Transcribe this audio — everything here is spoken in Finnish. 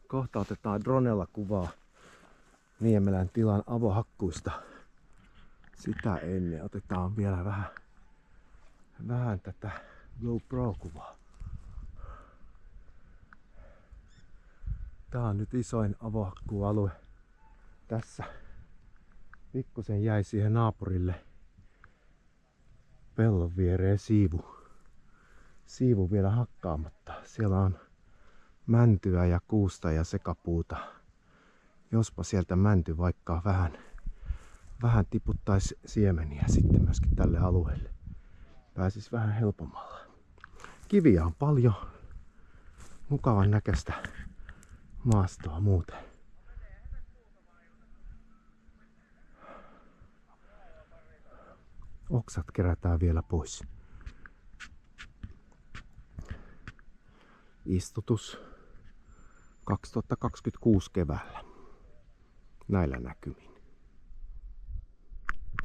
Kohta otetaan dronella kuvaa Niemelän tilan avohakkuista. Sitä ennen otetaan vielä vähän tätä GoPro-kuvaa. Tää on nyt isoin avohakkuualue tässä. Pikkusen jäi siihen naapurille pellon viereen siivu vielä hakkaamatta. Siellä on mäntyä ja kuusta ja sekapuuta. Jospa sieltä mänty vaikka vähän tiputtaisi siemeniä sitten myöskin tälle alueelle. Pääsis vähän helpommalla. Kiviä on paljon. Mukavan näköistä maastoa muuten. Oksat kerätään vielä pois. Istutus 2026 keväällä. Näillä näkymin.